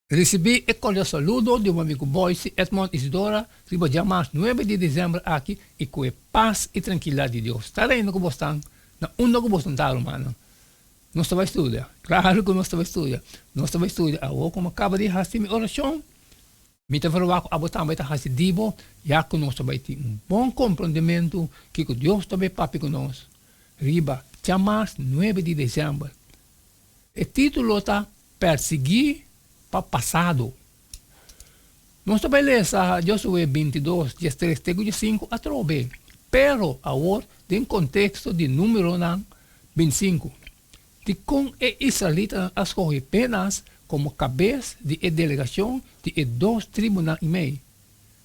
Recebi el cordial saludo de un amigo Boyce, Edmond Isidora, riba dia mais 9 de dezembro aqui e com a paz e tranquilidade de Deus. Está aí no que você está, na onda que você está, mano. Nós estamos estudando, claro que nós estamos estudando. Nós estamos estudando, agora como acaba de fazer minha oração, me está falando que a botar vai estar fazendo dibo, já que nós também temos bom compreendimento que Deus também papi conosco. Riba, dia mais 9 de dezembro. O título está Perseguir para passado. Nós também lemos Josué 22, 13, 5 a 3. Pero agora, em contexto de número 25, de com é israelita escolhe apenas como cabeça de delegação de dois tribunais e meio.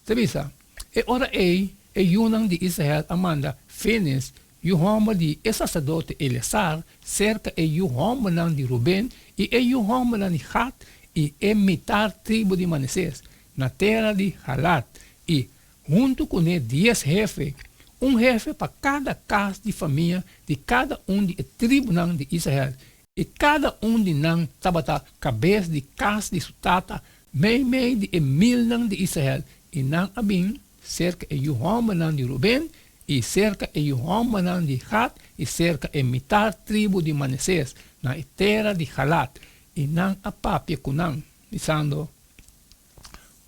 Sabisa? E ora é Yunan de Israel Amanda Fines e o homem de sacerdote Eleazar cerca e o homem de Ruben e o homem de Gad e imitar tribo de Manassés na terra de Halat e junto com ele 10 jefes, um jefe para cada casa de família de cada de tribo de Israel e cada de não estava cabeça de casa de sutata meio de 1000 de Israel e não abim cerca e o homem de Ruben e cerca e o homem de Gad e cerca e imitar tribo de Manassés na terra de Halat e não a papia kunang, dizendo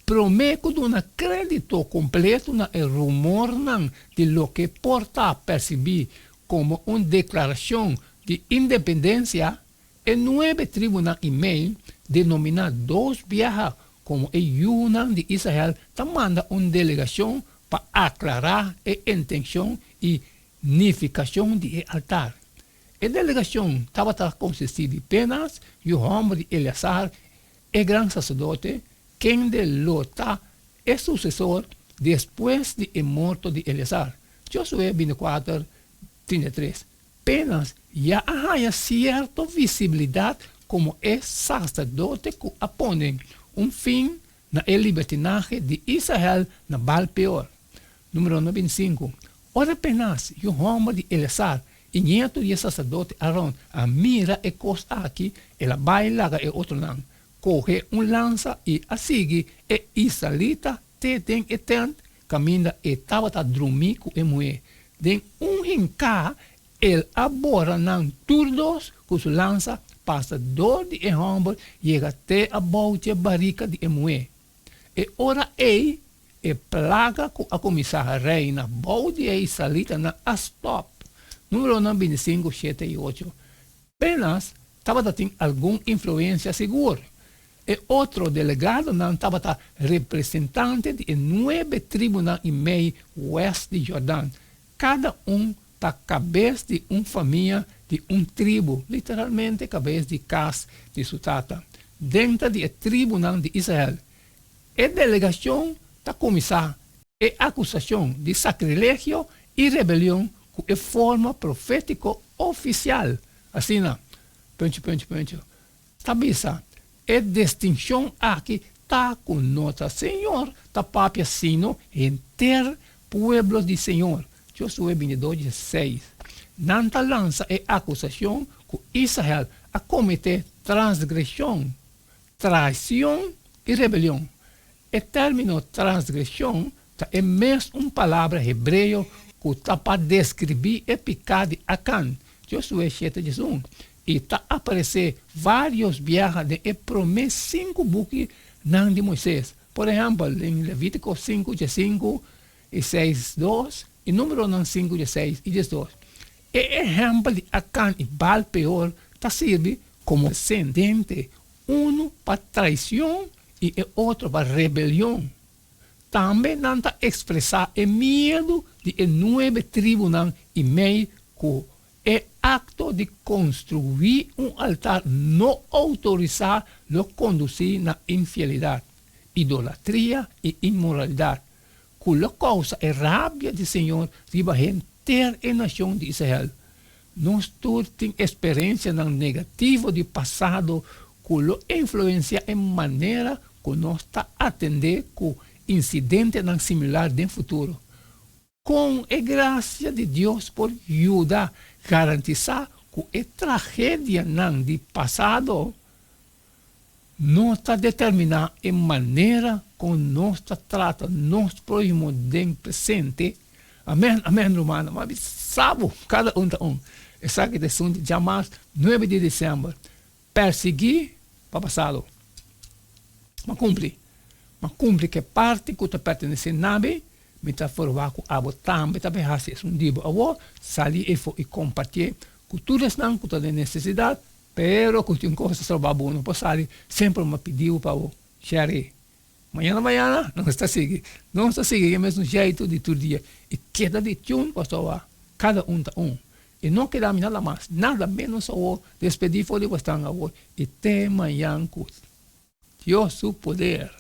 prometo de um crédito completo na rumor de lo que porta a perceber como uma declaração de independência e 9 tribunais e meio denominados viajar como o Yunan de Israel manda uma delegação para aclarar a intenção e unificação de altar. A delegação estava consistida apenas do homem de Eleazar, o grande sacerdote, quem de Lota é sucessor depois de morto de Eleazar. Josué 24, 33. Apenas já há certa visibilidade como é sacerdote que aponta fim na libertinagem de Israel na Baal Peor. Número 95. Ora apenas o homem de Eleazar e nieto de sacerdote Aaron a mira e costa aqui ela bailaga e outro não corre lança e a seguir e israelita te tem eterno caminha e tabata drumico e moe den hinca el abora não turdos com sua lança passa dor de homem chega até a boute barica de moe e ora e plaga com a comissária reina boute e israelita na stop. Número 25, 7 e 8. Apenas estava tendo alguma influência segura. E outro delegado não estava representante de 9 tribunais e meio oeste de Jordão. Cada para cabeça de uma família de tribo, literalmente cabeça de casa de sutata, dentro do tribunal de Israel. E delegação está começar e acusação de sacrilégio e rebelião de forma profética oficial. Assim, pencho. Tabisa, a distinção aqui está com nota Senhor, está papia sino em ter pueblos de Senhor. Josué 22, 6. Nanta lança a acusação que Israel a cometer transgressão, traição e rebelião. O término transgressão é mesmo uma palavra hebreu que está para descrever o pecado de Acã, Josué 7:1. E está aparecer vários viajes de promessa 5 buques de Moisés. Por exemplo, em Levítico 5:5 e 6:2, e número 5:6 e 12. E exemplo de Acã e Baal Peor está serve como descendente, para traição e outro para rebelião. Também não está expressar o medo de 9 tribunais e meio que é acto de construir altar não autorizar lo conduzir na infidelidade, idolatria e imoralidade, que lo causa a rabia do Senhor riba inteira a nação de Israel. Nós todos temos experiência negativa do passado que lo influencia em maneira que nós está atender com incidente similar no futuro. Com a graça de Deus por ajudar a garantizar que a tragédia do passado não está determinado em maneira como nós trata nós próximo de presente. Amém, amém, romano. Mas sabe, cada um. Essa questão de chamar 9 de dezembro. Perseguir, para passá-lo. Mas cumpre que parte que pertence a nave, me está formando com a também está bem assim. Um dia, eu sair e compartilhar culturas não, cultura de necessidade, pero que tem coisas trabalhando, não posso sair, sempre me pediu para o share. Manhã não está seguindo. Não está seguindo o mesmo jeito de todo dia. E queda de tchum, pastor, cada um. E não queda nada mais, nada menos o despedir for de gostar agora. E até amanhã, Deus, seu poder.